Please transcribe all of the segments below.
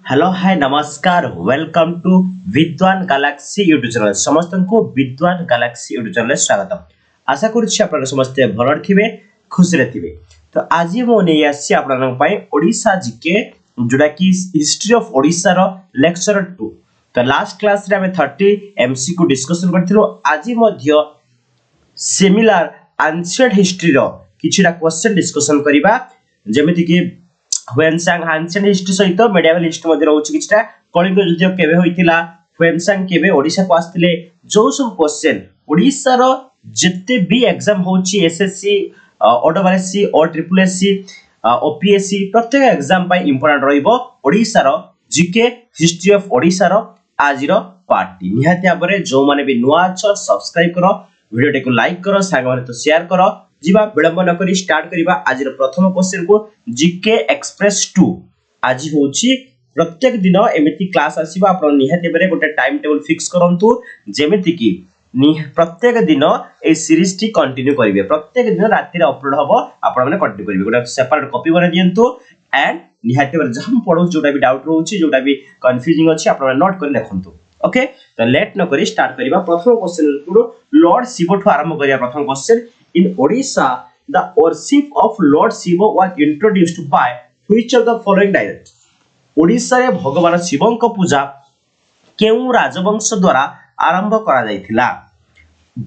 Hello hi नमस्कार welcome to विद्वान Galaxy YouTube channel समस्त को विद्वान गैलेक्सी यूट्यूब चैनल स्वागत आशा करुच्ची आपन समस्त भल थिबे खुशी रे थिबे। तो आज मो नै आसी आपन पई ओडिसा जीके जोडा की हिस्ट्री ऑफ ओडिसा रो लेक्चर 2। तो लास्ट क्लास रे हम 30 एमसीक्यू डिस्कशन करथिलो। आज मध्य सिमिलर एंशिएंट हिस्ट्री रो किछिटा क्वेश्चन डिस्कशन करिबा जेमिति कि ह्वेनसांग एंशिएंट हिस्ट्री सहित मेडिएवल हिस्ट्री मध्ये रहउछि किछटा कलिंग युद्ध केबे होइतिला ह्वेनसांग केबे ओडिसा को आस्थिले जो सब क्वेश्चन ओडिसा रो जत्ते भी एग्जाम होछि एसएससी ओडब्ल्यूएससी और ट्रिपल एससी ओपीएससी प्रत्येक एग्जाम पई इंपोर्टेंट रहइबो ओडिसा रो जीके हिस्ट्री ऑफ ओडिसा रो आज रो पार्ट निहाती आबरे जो माने भी नुवा छ सब्सक्राइब करो वीडियो को लाइक करो सांग माने तो शेयर करो जीवा विलंब न करी स्टार्ट करिबा आज रो प्रथम क्वेश्चन को जीके एक्सप्रेस 2। आज होछि प्रत्येक दिन एमिति क्लास आसीबा आपण निहाती बेरे गोटे टाइम टेबल फिक्स करंतु जेमिति कि प्रत्येक दिन ए सीरीज टी कंटिन्यू करिवे प्रत्येक दिन राति रे अपलोड हबो आपण माने कंटिन्यू करिवे गोटे सेपरेट कॉपी बने दियंतु एंड निहाती बेरे जहां पढो जोटा भी डाउट रहउछि जोटा भी कंफ्यूजिंग अछि आपण माने नोट कर लेखंतु। ओके तो लेट न करी स्टार्ट करिबा प्रथम क्वेश्चन को लॉर्ड शिव ठो आरंभ करिया। प्रथम question in Odisha the worship of Lord Shiva was introduced by which of the following dynasty? Odisha रे भगवान शिवं को पूजा केउ राजवंश द्वारा आरंभ करा जायथिला।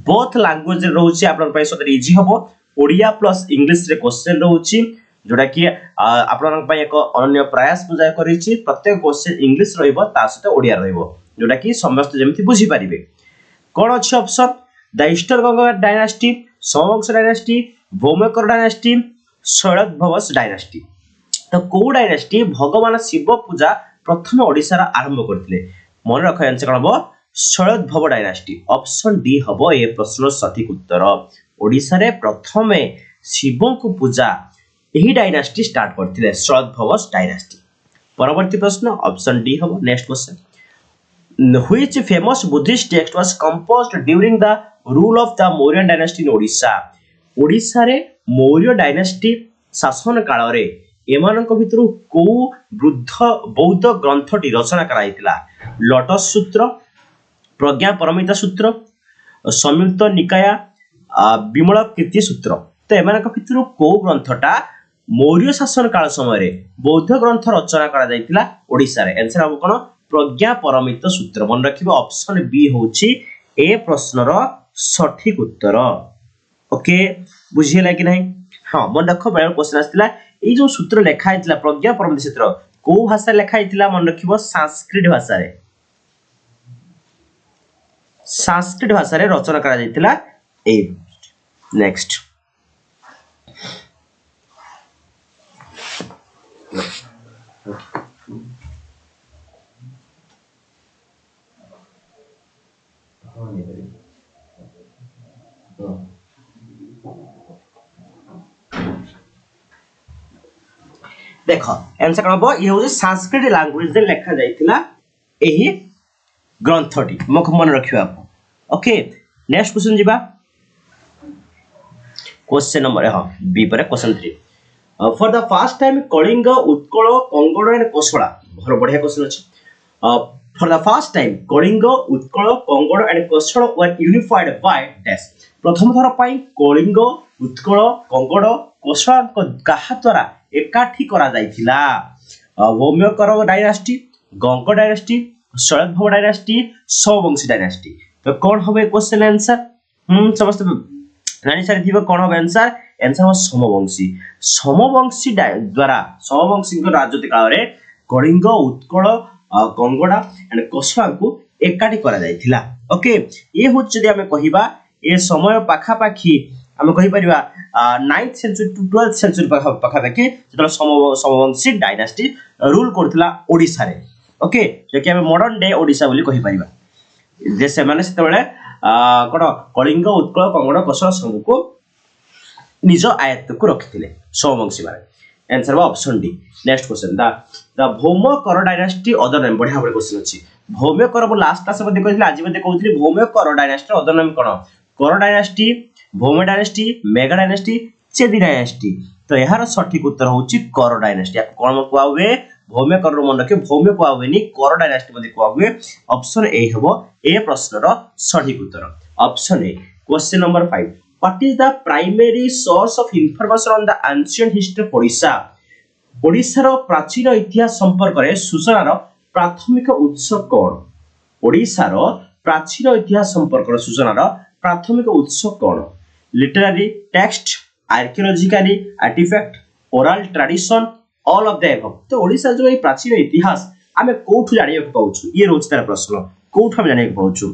बोथ लैंग्वेज रे रहउछि आपन पय सदर इजी हबो ओडिया प्लस इंग्लिश रे क्वेश्चन रहउछि जोडा कि आपन पय एक अन्य प्रयास बुझाय करिछि। प्रत्येक क्वेश्चन इंग्लिश रहइबो ता सते ओडिया रहइबो जोडा कि समस्त जेमति बुझी परिबे। कोन अछि option the eastern Ganga dynasty Somavamsha dynasty Bhaumakara dynasty Shailavamsha dynasty. तो को डायनास्टी भगवान शिव पूजा प्रथम ओडिसा रा आरंभ करथिले मन रख आंसर कोन हबो शैलव डायनास्टी ऑप्शन डी हबो ए प्रश्न सठिक उत्तर। ओडिसा रे प्रथमे शिव को पूजा एही डायनास्टी स्टार्ट करथिले शैलवंश डायनास्टी। परवर्ती प्रश्न ऑप्शन डी हबो। Next question which famous Buddhist text was composed during the rule of the Maurya dynasty in Odisha? Odisha रे मौर्य डायनास्टी शासन काल रे एमानक भितरु को वृद्ध बौद्ध ग्रंथटी रचना कराइतिला? लोटस सूत्र प्रज्ञा परमिता सूत्र संयुक्त निकाय विमल कीर्ति सूत्र। तो एमानक भितरु को ग्रंथटा मौर्य शासन काल समय रे बौद्ध ग्रंथ रचना करा जाइतिला ओडिसा रे? आंसर हम कोन प्रज्ञा परमित सूत्र मन रखिबो ऑप्शन बी होची ए प्रश्नर सठिक उत्तर। ओके बुझियला कि नहीं? हां मन रखो बळ क्वेश्चन आस्तिला ए जो सूत्र लेखा आइतिला प्रज्ञा परमित सूत्र को भाषा लेखा आइतिला मन रखिबो संस्कृत भाषा रे। संस्कृत भाषा रे रचना करा जाइतिला ए। नेक्स्ट देखो आंसर कोन हबो ये होजे संस्कृत लैंग्वेज रे लेखा जाइतिला एही ग्रंथटी मुख मन रखिबा। ओके नेक्स्ट क्वेश्चन जिबा क्वेश्चन नंबर हां बी पर question 3 for the first time Kalinga Utkal Kongoda and Kosala बहुत बढ़िया क्वेश्चन अछि। For the first time Kalinga Utkal Kongoda and Kosala were unified by dash. प्रथम थर पई कलिंग उत्कल कंगड़ कोसला को कहा द्वारा एकाठी करा जाइथिला? भौमिकर डायनास्टी गंग डायनास्टी शैलव डायनास्टी सोमवंशी डायनास्टी। तो कौन होबे क्वेश्चन आंसर समस्त जानि सारि दिबो कोन होबे आंसर? आंसर हो सोमवंशी। सोमवंशी द्वारा सोमवंशी को राजत्व काल रे कलिंग उत्कल गंगड़ा एंड कोसला को एकाठी करा जाइथिला। ओके ये हो जदि हमें कहिबा ए समय पाखा पाखी हम कहि परिबा 9th century to 12th century पाखा पाखी जतरा सोमवंशी डायनास्टी रूल करथिला ओडिसा रे। ओके जे कि हम मॉडर्न डे ओडिसा बोली कहि परिबा जे से माने सेते बेले कोन कलिंग उत्कल कंगड़ कोसला सब को निज आयत्त को रखिथिले सोमवंशी माने। आंसर बा option D. Next question the Bhaumakara dynasty other name बढ़िया बड़ क्वेश्चन अछि। भौमिकर बो लास्ट क्लास मध्ये कहिथिले आज मध्ये कहउथली भौमिकर डायनास्टी अदर नेम कोन? कर डायनास्टी भौम डायनास्टी मेगा डायनास्टी चेदी डायनास्टी। तो यार सठिक उत्तर होची कर डायनास्टी। कोन कुआ हुए भौम्य कर मन रखिए भौम्य कुआ हुएनी कर डायनास्टी मध्ये कुआ हुए ऑप्शन ए हबो ए प्रश्नर सठिक उत्तर option A question number 5 what is the primary source of information on the ancient history of Odisha ओडिशार प्राचीन इतिहास संपर्क रे सूचनार प्राथमिक उत्स कोन ओडिशार प्राचीन इतिहास संपर्क रे सूचनार प्राथमिक उत्स कोन literary text archaeologically artifact oral tradition all of the above तो ओडिशा जो प्राचीन इतिहास आमे कोठु जानिया पाउछु ये रोज तार प्रश्न कोठु हम जानिया पाउछु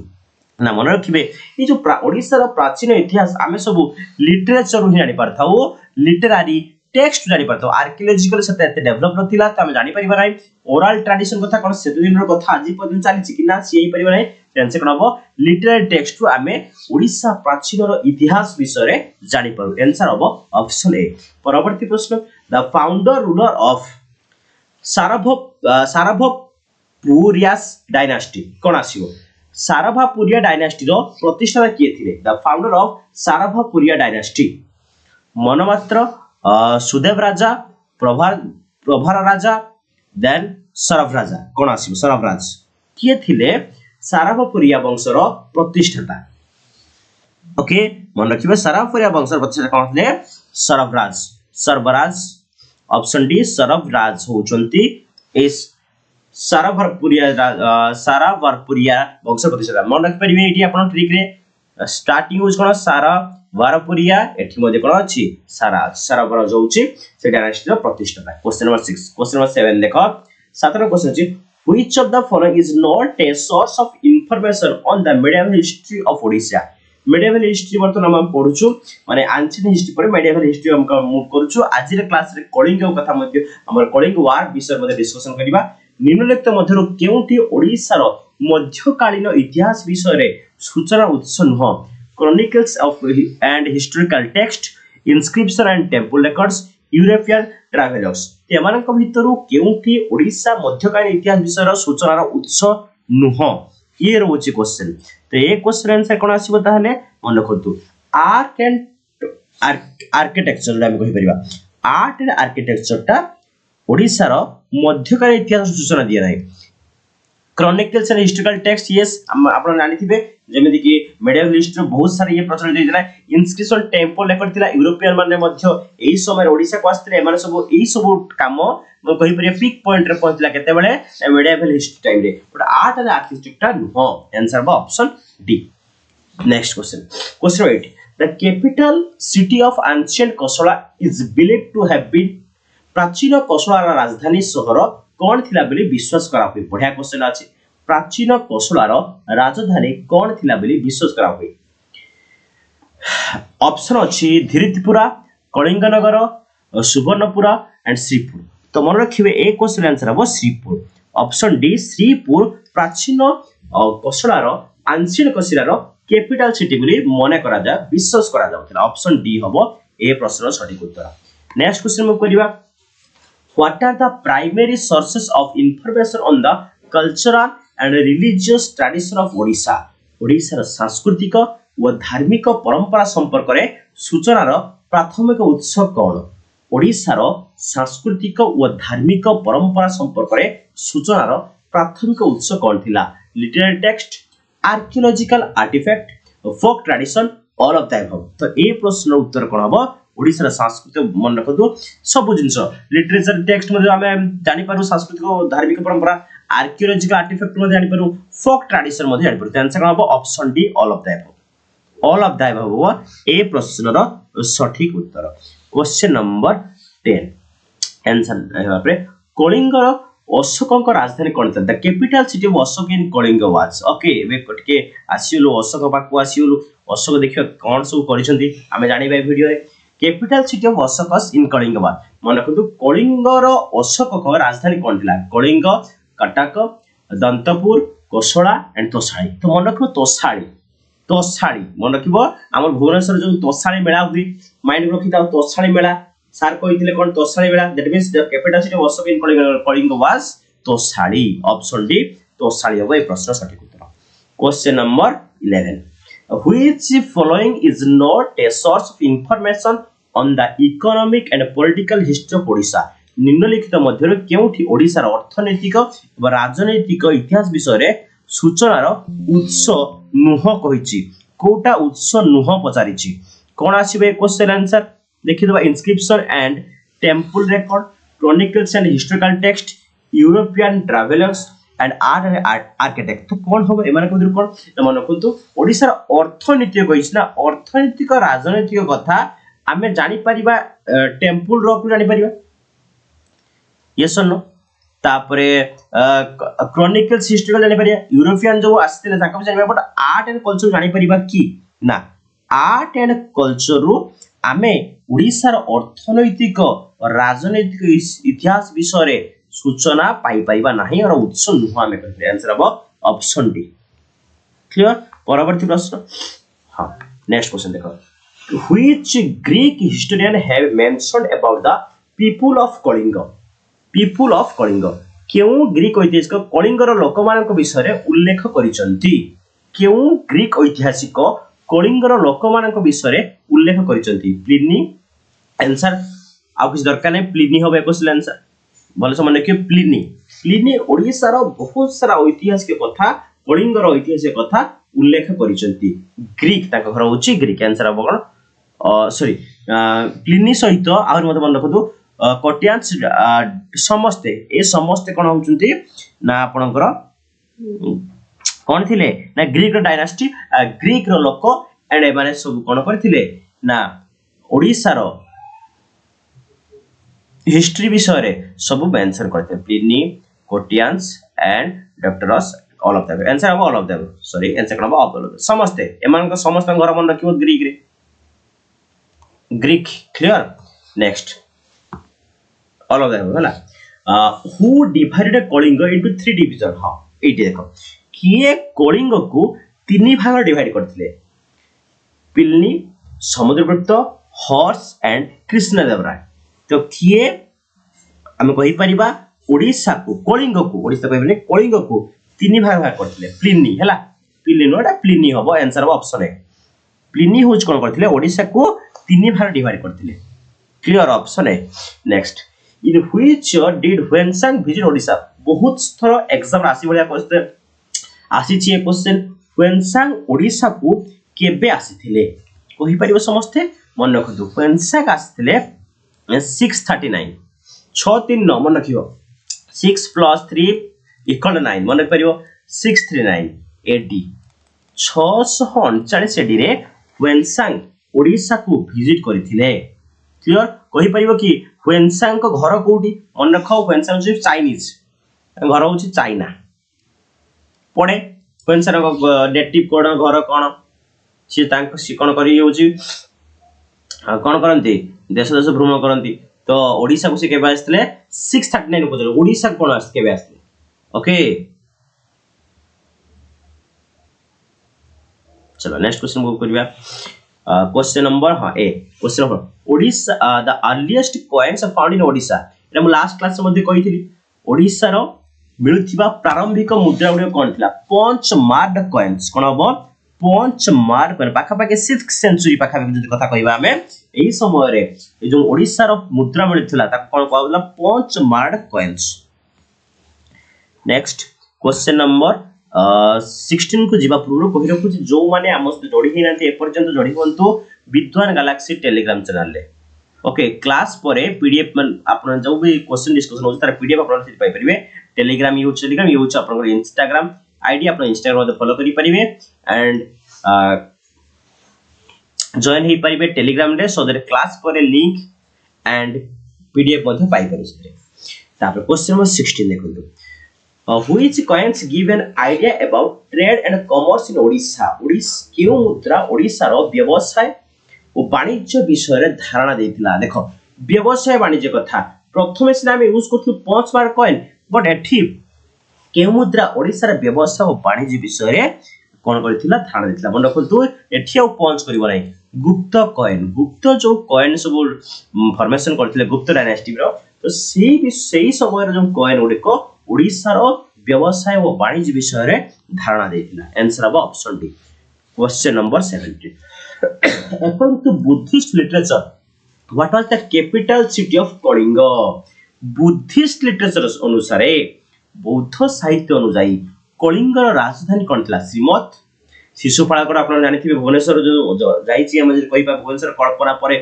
ना मन रखिबे ये जो ओडिशा प्राचीन इतिहास आमे सब लिटरेचर ही जानि परथाउ लिटरेरी टेक्स्ट जानि परथाउ आर्कियोलॉजिकल सते एते डेवलप नथिला त आमे जानि परिबा नै ओरल ट्रेडिशन कथा कोन से दिन रो कथा आजि पदन चालि छि कि ना सेही परिबा नै टेंशन कोन हबो लिटरेरी टेक्स्ट टू आमे ओडिशा प्राचीन रो इतिहास विषय रे जानि परु आंसर हबो ऑप्शन ए परवर्ती प्रश्न the founder ruler of Sarabhapuriyas dynasty कोन आसीबो सारभापुरिया डायनास्टी रो प्रतिष्ठाता किए थिले the founder of Sarabhapuriya dynasty मनमात्र सुदेव राजा प्रभार राजा देन सरभ राजा कोन आसीबो सरभ राज किए थिले सारभापुरिया वंशर प्रतिष्ठाता ओके मन रखिबे सारभापुरिया वंशर प्रतिष्ठाता कोन थिले सरभराज सर्वराज ऑप्शन डी सरभराज होचंती इस साराभरपुरिया वंश प्रतिष्ठाता मन रखि परिबे एटी आपण ट्रिक रे स्टार्टिंग यूज कोन साराभरपुरिया एठी मध्ये कोन अछि साराभर जोउची से डायनास्टी रो प्रतिष्ठाता क्वेश्चन नंबर 6 क्वेश्चन नंबर 7 देखो 7 क्वेश्चन अछि which of the following is not a source of information on the medieval history of Odisha medieval history वर्तमान हम पढुछु माने एंशिएंट हिस्ट्री पर मेडिएवल हिस्ट्री हम मूव करूछु आज रे क्लास रे कलिंग कथा मध्ये हमर कलिंग वार विषय मध्ये डिस्कशन करिबा निम्नलिखित मध्यरु केउटी ओडिसा रो मध्यकालीन इतिहास विषय रे सूचना उत्स नुह chronicles of and historical text inscription and temple records European travellers एमानक भितरु केउटी ओडिसा मध्यकालीन इतिहास विषय रो सूचना रो उत्स नुह ये रोची क्वेश्चन तो ये क्वेश्चन आंसर कोन आसीबो ताहले मन रखतु आर्ट एंड आर्किटेक्चर हम कहि परिबा आर्ट एंड आर्किटेक्चर ता ओडिसा रो मध्यकालीन इतिहास सूचना दिया नाही chronicles and historical text yes आपण जानि थिबे जेमिति कि मेडिएवल हिस्ट्री बहुत सारे ये प्रचलित होइतला इंस्क्रिप्शन टेंपल रेकॉर्ड थिला यूरोपियन माने मध्य एही समय ओडिसा को आस्ते एमाने सब एही सब काम म कहि परिया पिक पॉइंट रे पहुंचला केते बेले मेडिएवल हिस्ट्री टाइम रे बट आर्ट एंड आर्किटेक्चर नो आंसर बा option D next question 8 the capital city of ancient Kosala is believed to have been प्राचीन कोसलार राजधानी शहर कोन थिला बेली विश्वास करा होई बढ़िया क्वेश्चन अछि प्राचीन कोसलार राजधानी कोन थिला बेली विश्वास करा होई ऑप्शन अछि धीरतिपुरा कलिंगनगर सुवर्णपुरा एंड श्रीपुर तो मन रखिबे ए क्वेश्चन आंसर हबो श्रीपुर ऑप्शन डी श्रीपुर प्राचीन कोसलार एंशिएंट कोसलार कैपिटल सिटी बोली मने करा जा विश्वास करा जाउतला ऑप्शन डी हबो ए प्रश्नर सठिक उत्तर नेक्स्ट क्वेश्चन म करिबा What are the primary sources of information on the cultural and religious tradition of Odisha? Odisha सांस्कृतिक व धार्मिक परंपरा संपर्क रे सूचनार प्राथमिक उत्स कोन ओडिसा सांस्कृतिक व धार्मिक परंपरा संपर्क रे सूचनार प्राथमिक उत्स कोन थिला literary text archaeological artifact folk tradition all of the above तो ए प्रश्नर उत्तर कोन हबो ओडिसा सांस्कृतिक मन रखदो सब जिंस लिटरेचर टेक्स्ट मध्ये हमें जानि पारु सांस्कृतिक और धार्मिक परंपरा आर्कियोलॉजिकल आर्टिफैक्ट मध्ये जानि पारु फोक ट्रेडिशन मध्ये जानि पारु आंसर हबो option D all of the above ए प्रश्नर सठिक उत्तर क्वेश्चन नंबर 10 आंसर हेबा पे कलिंगर अशोकक राजधानी कोन था the capital city of Ashoka in Kalinga was okay एबे कटके आसीलु अशोक पाकु आसीलु अशोक देखियो कोन सब करिसंती हमें जानिबा वीडियो रे capital city of Ashoka's in Kalinga was मन रखु कलिंगर अशोकक राजधानी कोन थिला कलिंग कटक दंतपुर कोसला एंड तोसाळी तो मन रखु तोसाळी मन रखिबो हमर भुवनेश्वर जो तोसाळी मेला हुई माइंड रखिता तोसाळी मेला सर कहिथिले कोन तोसाळी मेला that means the capital city of Ashoka in Kalinga was Tosali option D Tosali होबो ए प्रश्न सठिक उत्तर question number 11 which following is not a source of information on the economic and political history of Odisha निम्नलिखित मध्य केउठी ओडिशार अर्थनैतिक एवं राजनैतिक इतिहास विषय सूचनार उत्स नुह कहिछि कोटा उत्स नुह पचारिछि कोन आसीबे क्वेश्चन आंसर देखि दबा inscription and temple record chronicles and historical text European travellers and art and architect तो कोन होबो एमान को कोन मन रखंतु ओडिसा अर्थनीति कहिछि ना अर्थनीतिक राजनैतिक कथा आमे जानि परिबा टेंपल रॉक जानि परिबा यस और नो तापरे क्रॉनिकल्स हिस्टोरिकल जानि परिबा यूरोपियन जो आस्थिले ताका जानि बट आर्ट एंड कल्चर जानि परिबा की ना आर्ट एंड कल्चर रु आमे ओडिसा अर्थनैतिक और राजनैतिक इतिहास विषय सूचना पाई पाइबा नहीं और उत्स नुह आमे कहते आंसर अब ऑप्शन डी क्लियर परवर्ती प्रश्न हां नेक्स्ट क्वेश्चन देखो which Greek historian have mentioned about the people of Kalinga केउ ग्रीक ऐतिहासिक कलिंगर लोकमानक विषय उल्लेख करिसंती केउ ग्रीक ऐतिहासिक कलिंगर लोकमानक विषय उल्लेख करिसंती प्लिनी आंसर आ किछ दरकार नै प्लिनी होबे क्वेश्चन आंसर बोले समझ के प्लिनी ओडिसा रो बहुत सारा ऐतिहासिक कथा कलिंगर ऐतिहासिक कथा उल्लेख करिसंती ग्रीक ताक घर होची ग्रीक आंसर अब कोन सॉरी प्लिनी सहित आउर मते मन रखदु कोटियंस समस्ते ए समस्ते कोन होचुंती ना आपनकर कोन थिले ना ग्रीक डायनास्टी ग्रीक रो लोक एंड माने सब कोन करथिले ना ओडिसा रो हिस्ट्री विषय सब मेंशन करते प्लिनी कोटियंस एंड डॉक्टरस ऑल ऑफ देम आंसर अब all of them sorry answer कोन ऑल ऑफ देम समस्ते एमान को समस्त घर मन रखिबो ग्रीक रे Greek clear next all of them होला who divided Kalinga into 3 division हां एटी देखो किए कलिंग को तीन भाग डिवाइड करथिले पिलनी समुद्रगुप्त हॉर्स एंड कृष्णदेवराय तो किए हम कहि परिबा ओडिसा को कलिंग को ओडिसा कहबने कलिंग को तीन भाग भाग करथिले प्लिनी हला प्लिनी नोटा प्लिनी होबो आंसर ऑप्शन ए प्लिनी होच कोन करथिले ओडिसा को तीन भाग डिवाइड करथिले clear option A next in which year did Hiuen Tsang visit Odisha बहुत थरो एग्जाम आसी बलिया क्वेश्चन आसी छी क्वेश्चन ह्वेनसांग ओडिसा को केबे आसीथिले कहि परिबो समस्ते मन रखदु ह्वेनसांग आसीथिले 639 639 मन रखियो 6 + 3 = 9 मन रख परिबो 639 AD 639 AD रे ह्वेनसांग ओडिसा को विजिट करथिले क्लियर कहि परिबो कि ह्वेनसांग को घर कोठी मन रखो ह्वेनसांग जे चाइनीज घर होची चाइना पडे ह्वेनसांग को नेटिव कोड घर कोन सी तांको सी कोन करि होची कोन करंती देश देश भ्रमण करंती तो ओडिसा को से केबे आस्थिले 639 को ओडिसा कोन आस केबे आस्थिले ओके चलो नेक्स्ट क्वेश्चन मूव करिया क्वेश्चन नंबर हां ए question number Odisha the earliest coins found in Odisha एटा हम लास्ट क्लास मध्ये कहिथिली ओडिसा रो मिलुथिबा प्रारंभिक मुद्रा गुडी कोन थिला पंच मार्क कॉइन्स कोन हबो पंच मार्क कोन पाखा पाखे 6th सेंचुरी पाखा पाखे जदी कथा कहिबा हमें एही समय रे ए जो ओडिसा रो मुद्रा मिलथिला ता कोन कहबला punch mark coins next question number 16 को जीवा पूर्व कहि रखु जो माने हम जोडी ही नाते ए पर्यंत जोडी होंतु विद्वान गैलेक्सी टेलीग्राम चैनल ले ओके क्लास परे पीडीएफ मन आपन जो भी क्वेश्चन डिस्कशन होता है पीडीएफ आपन से पाई परिबे टेलीग्राम यूज टेलीग्राम यूज आपन इंस्टाग्राम आईडी आपन इंस्टाग्राम मध्ये फॉलो करि परिबे एंड जॉइन ही परिबे टेलीग्राम रे सो दैट क्लास परे लिंक एंड पीडीएफ मध्ये पाई परिबे तापर क्वेश्चन नंबर 16 देखंतु which coins give an idea about trade and commerce in Odisha Odisha केउ मुद्रा ओडिसा रो व्यवसाय और वाणिज्य विषय रे धारणा देथिला देखो व्यवसाय वाणिज्य कथा प्रथमे से हम यूज करथु 5 मार्क कॉइन बट एठी केउ मुद्रा ओडिसा रे व्यवसाय और वाणिज्य विषय रे कोन करथिला धारणा देथिला मन रखतु एठी आ पंच करबो नै गुप्त जो कॉइन सब फॉर्मेशन करथिले गुप्त डायनेस्टी रो तो सेही समय रो जो कॉइन उडे को ओडिसा रो व्यवसाय और वाणिज्य विषय रे धारणा देथिला आंसर अब option D question number 17 according to Buddhist literature what was the capital city of Kalinga Buddhist literature अनुसार बौद्ध साहित्य अनुଯାୟୀ कलिंगर राजधानी कौन थी श्रीमत शिशुपाल आप जानते भुवनेश्वर जो जाइए भुवनेश्वर कल्पना पर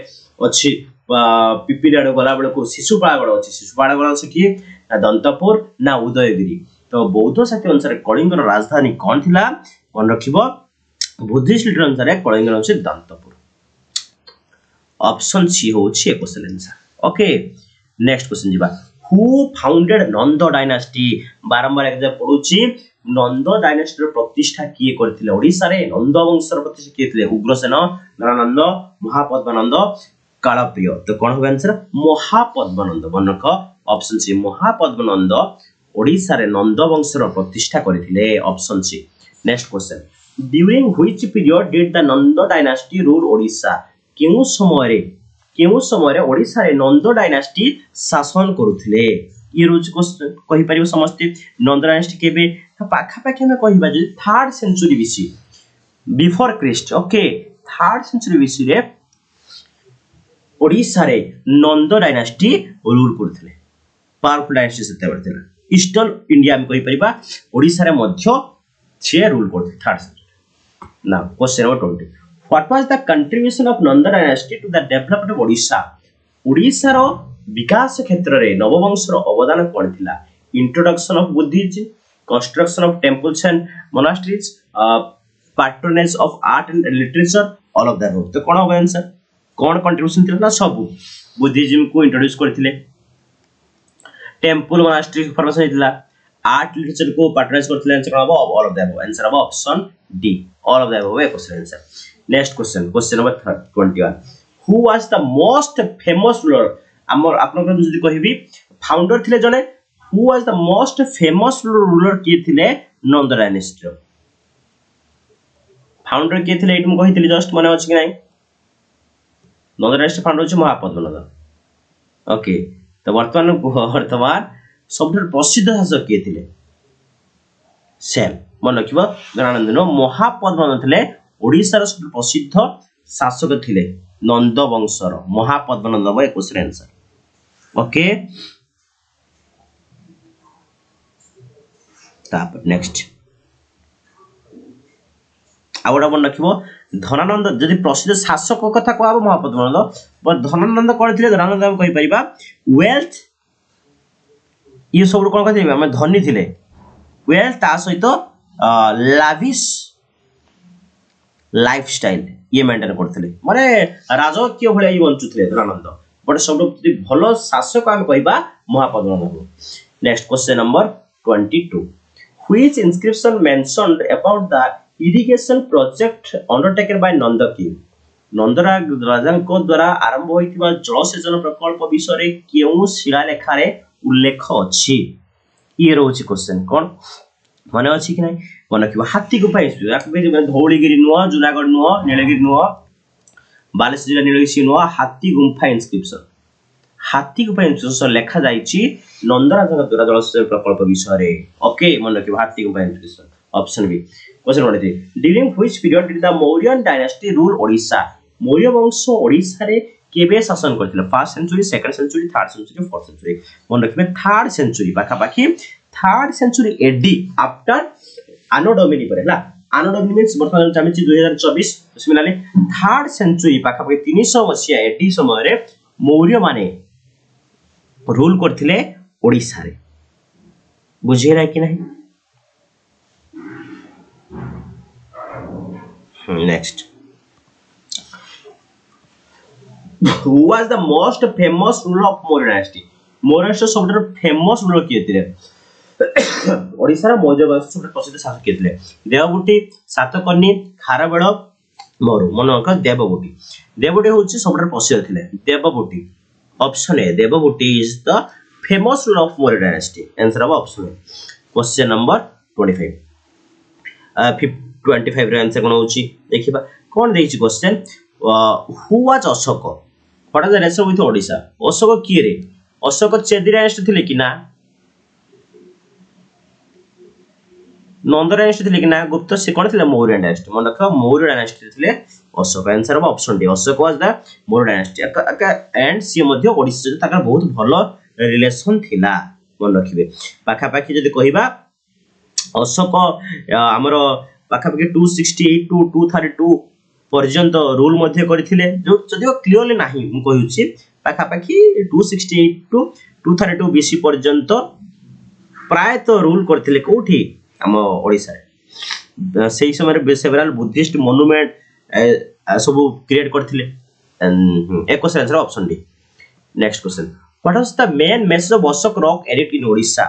अच्छी पिपिली आड़ गला बेलू शिशुपालगढ़ अच्छी शिशुपालगढ़ से किए ना दंतपुर ना उदयगिरी तो बौद्ध साहित्य अनुसार कलिंगर राजधानी कौन थी मन रख बुद्धिस्ट लिटरेचर अनुसार कलिंगर हूँ दंतपुर ऑप्शन सी हूँ question answer okay next question जीवा हु फाउंडेड नंद डायनास्टी बारंबार एक पढ़ुची नंद डायनास्टी प्रतिष्ठा किए करथिले ओडिसा रे नंद वंशर प्रतिष्ठा किए थिले उग्रसेन नरानंद महापद्मानंद कालप्रिय तो कौन होगा आंसर महापद्मानंद मनक ऑप्शन सी महापद्मानंद ओडिसा रे नंद वंशर प्रतिष्ठा करथिले option C next question during which period did the Nanda dynasty rule Odisha केउ समय ओडिसा रे नंद डायनास्टी शासन करुथिले ये रोज कहि परिबो समस्त नंद डायनास्टी केबे पाखा पाखी हम कहिबा जे 3rd century BC before Christ okay 3rd century BC रे ओडिसा रे नंद डायनास्टी रूल करथिले पावरफुल डायनास्टी सेते बरथिला ईस्टर्न इंडिया में कहि परिबा ओडिसा रे मध्य छे रूल करथि 3rd century now question number 20 What was the contribution of Nanda dynasty to the development of Odisha? Odisha रो विकास क्षेत्र रे नववंश रो अवदान कोन थिला introduction of Buddhism construction of temples and monasteries patronage of art and literature all of that तो कोन हो आंसर कोन कंट्रीब्यूशन थिला सब बुद्धिज्म को इंट्रोड्यूस करथिले टेंपल मोनास्ट्री फॉर्मेशन थिला आर्ट लिटरेचर को पैट्रोनाइज करथिले आंसर कोन हो ऑल ऑफ दैट आंसर हो option D all of that हो question answer next question number 21 who was the most famous ruler हमर आपन को जदी कहिबी फाउंडर थिले जने who was the most famous ruler के थिले नंद डायनेस्टी फाउंडर के थिले एटम कहितली जस्ट माने अछि कि नै नंद डायनेस्टी फाउंडर छ महापद्मनंद ओके तो वर्तमान सबसे प्रसिद्ध शासक के थिले सेम मन रखिबो गणानंद महापद्मनंद थिले ओडिसा रो सबसे प्रसिद्ध शासक थिले नंद वंशर Mahapadmananda by question answer okay तापर नेक्स्ट आउडा मन रखिबो धनानंद जदि प्रसिद्ध शासक कथा कहबो महापद्मनंद पर धनानंद कोन थिले धनानंद हम कहि परिबा वेल्थ ये सब कोन कहथिबे हम धनी थिले वेल्थ ता सहित लाविश लाइफस्टाइल ये मेंटेन करथिले माने राजकीय भले ही बंचुथिले धनानंद बट सब भलो शासक हम कहबा Mahapadmananda next question number 22 which inscription mentioned about the irrigation project undertaken by Nanda king Nandaraja राजा को द्वारा आरंभ होइतिबा जलसेचन प्रकल्प विषय रे केउ शिलालेख रे उल्लेख अछि ये रोची क्वेश्चन कोन माने अछि कि नै मन कि हाथी गुफा धौलीगिरी नुआ जुनागढ़ नुआ नीलगिरी नुआ बालेश्वर जिला नीलगिरी नुआ हाथी गुफा इंस्क्रिप्शन लेखा जाइछि नंदराज द्वारा जलसेचन प्रकल्प विषय रे ओके मन कि Hathi Gupha inscription option B question number 3 during which period did the Mauryan dynasty rule Odisha Maurya वंश ओडिसा रे केबे शासन करथिले 1st century 2nd century 3rd century 4th century मन रखिबे 3rd सेंचुरी पाखा पाखी 3rd सेंचुरी एडी आफ्टर आनो डोमिनी पर हैला आनो डोमिनी मींस वर्तमान चामिछि 2024 स्मिलाले 3rd सेंचुरी पाखा पाखी 300 मसिया एडी समय रे मौर्य माने रूल करथिले ओडिसा रे बुझिरा कि नहीं next who was the most famous ruler of Maurya dynasty Maurya dynasty सबसे फेमस रूलर किए थिले ओडिसा रा मौर्य वंश सबसे प्रसिद्ध शासक किए थिले देवबुटी सातकर्णी खारबेळ मरु मनक देवबुटी होची सबसे प्रसिद्ध थिले देवबुटी ऑप्शन ए देवबुटी is the famous ruler of Maurya dynasty answer of option A question number 25 रे आंसर कोन होची देखिबा कोन देइची question who was Ashok what is the racer with Odisha Ashok किए रे अशोक चेदी डायनेस्टी थिले कि ना नंद डायनेस्टी थिले कि ना गुप्त से कोन थिले मौर्य डायनेस्टी मन रखो मौर्य डायनेस्टी थिले Ashoka answer of option D Ashoka was the Maurya dynasty and सी मध्ये ओडिसा ताकर बहुत भलो रिलेशन थिला मन रखिबे पाखा पाखी जदि कहिबा अशोक हमर पाखा पाखी 268 टू 232 पर्यंत रूल मध्य करथिले जो जदिओ क्लियरली नाही मु कहिउछि पाखा पाखी 268 टू 232 बीसी पर्यंत प्राय तो रूल करथिले कोठी हम ओडिसा सेही समय सेवरल बुद्धिस्ट मोनुमेंट सब क्रिएट करथिले एक question answer option D next question what was the main message of Ashoka rock edict in Odisha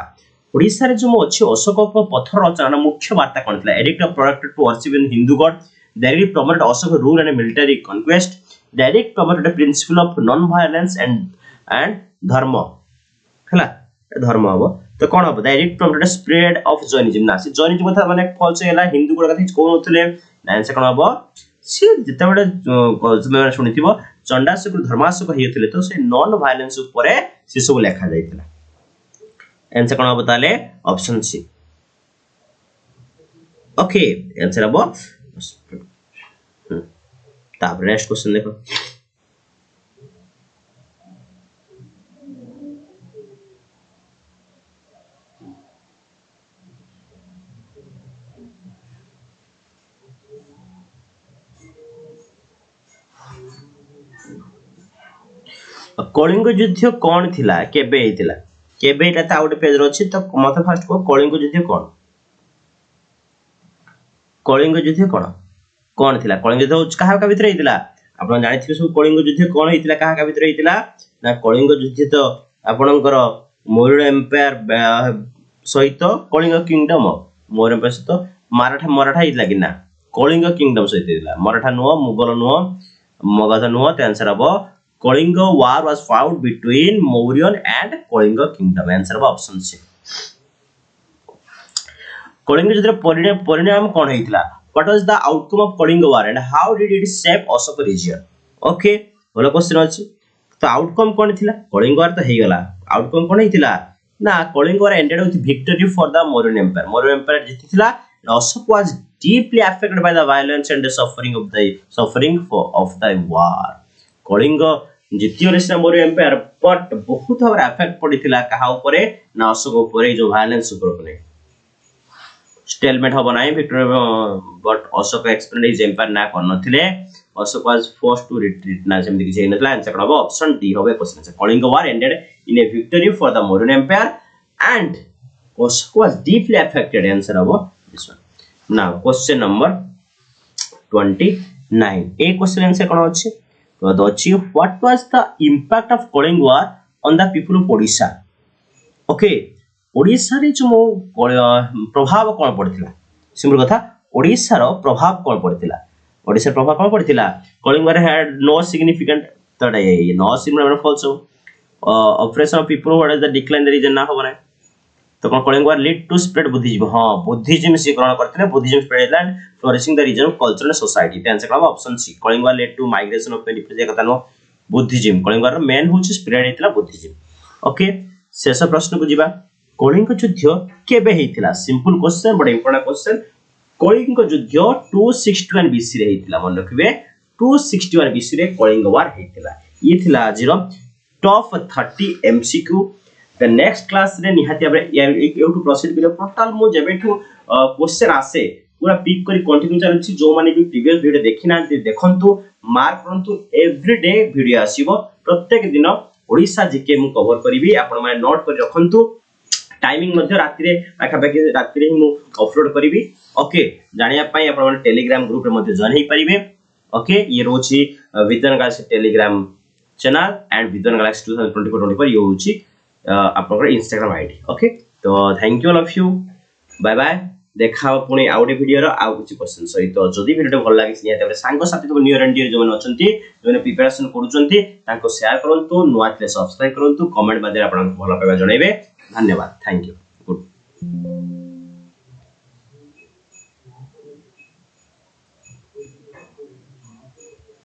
Odisha रे जो अछि अशोक पत्थर रचना मुख्य वार्ता कोन थिला edict of product to worship in Hindu god directly promoted Ashoka rule and military conquest direct promoted the principle of non violence and dharma हला धर्म हबो तो कोन हबो direct promoted spread of Jainism ना जैनिज्म कथा माने फॉल्स हैला हिंदू गॉड कथा कोन होतले आंसर कोन हबो सी जते बडे तुमे सुनिथिबो चंडाशोक धर्माशोक हेयथिले तो से नॉन वायलेंस ऊपर से सब लिखा जायतिला आंसर कोन हबो ताले ऑप्शन सी ओके आंसर हबो तापर नेक्स्ट क्वेश्चन देखो कलिंग युद्ध कौन थिला केबे हेतिला केबे एटा ता आउट पेज रो अछि तो मते फर्स्ट को कलिंग युद्ध कौन कलिंग युद्ध कौन थिला कलिंग युद्ध कहा का भीतर हेतिला आपण जानिथिबे सब कलिंग युद्ध कौन हेतिला कहा का भीतर हेतिला ना कलिंग युद्ध तो आपणकर मौर्य एम्पायर सहित कलिंग किंगडम मौर्य एम्पायर सहित मराठा हेतिला कि ना कलिंग किंगडम सहित हेतिला मराठा नो मुगल नो मगध नो त आंसर हबो Kalinga war was fought between Mauryan and Kalinga kingdom. Answer of option C. Kalinga युद्ध परिणाम कौन हेतिला? What was the outcome of Kalinga war and how did it shape Ashoka region? Okay, बोलो क्वेश्चन अछि. तो outcome कौन थिला? Kalinga war तो हेगला. Outcome कौन हेतिला? ना Kalinga war ended with victory for the Mauryan empire. Mauryan empire जितिथिला. Ashoka was deeply affected by the violence and the suffering of the war. Kalinga जितियोले से Maurya empire but बहुत भाव effect पड़िथिला कहा ऊपर ना अशोक ऊपर जो वायलेंस ऊपर कोने स्टेलमेट हो बनाई victory but Ashoka expand his empire ना करनथिले Ashoka was forced to retreat ना जेम दिखि नथला आंसर करबो ऑप्शन डी होबे question answer Kalinga war ended in a victory for the Mauryan empire and Ashoka was deeply affected answer होबो this one now question number 29 a question answer कोन अछि तो अछि what was the impact of Kalinga war on the people of Odisha okay Odisha रे जो प्रभाव कोन पड़थिला simple कथा ओडिशा रो प्रभाव कोन पड़थिला ओडिशा प्रभाव कोन पड़थिला Kalinga war had no significant तडा ये नो सिग्निफिकेंट फॉल्सो operation of people what is the decline the region ना हो बना तो कोन Kalinga war lead to spread Buddhism हां बुद्धिज्म से ग्रहण करथिले Buddhism spread and flourishing the region culture and society the answer करबा option C Kalinga war lead to migration of people जे कथा नो बुद्धिज्म कलिंग वार मेन होची स्प्रेड हेतिला बुद्धिज्म ओके शेष प्रश्न को जिबा कलिंग युद्ध केबे हेतिला simple question but important question Kalinga युद्ध 261 बीसी रे हेतिला मन रखबे 261 बीसी रे कलिंग वार हेतिला ये थिला आजिरो top 30 MCQ the next class रे निहाती आबे एउ टू प्रोसीड बिलो टोटल मो जेबेठू क्वेश्चन आसे पूरा पिक करी कंटिन्यू चलछि जो माने भी प्रीवियस वीडियो देखिना देखंतु मार्क करंतु एवरीडे वीडियो आसीबो प्रत्येक दिन ओडिसा जीके मु कवर करिवि आपण माने नोट कर रखंतु टाइमिंग मध्ये रात्रि रे आखा बाकी रात्रि रे मु अपलोड करिवि ओके जानिया पई आपण माने टेलीग्राम ग्रुप रे मध्ये जॉइन हे परिबे ओके ये रोची Vidwan galaxy telegram channel and Vidwan galaxy 2024 ये होची आपनकर इंस्टाग्राम आईडी ओके तो thank you all of you bye bye देखा पुणी आउटे वीडियो रो आउ कुछ क्वेश्चन सहित जदी वीडियो भल लागिस निया तबरे सांग साथी को नियर एंड डियर जो माने अछंती जो प्रिपरेशन करूचंती ताको शेयर करंतु नुवा सब्सक्राइब करंतु कमेंट मध्ये आपन भल पाबा जणाइबे धन्यवाद थैंक यू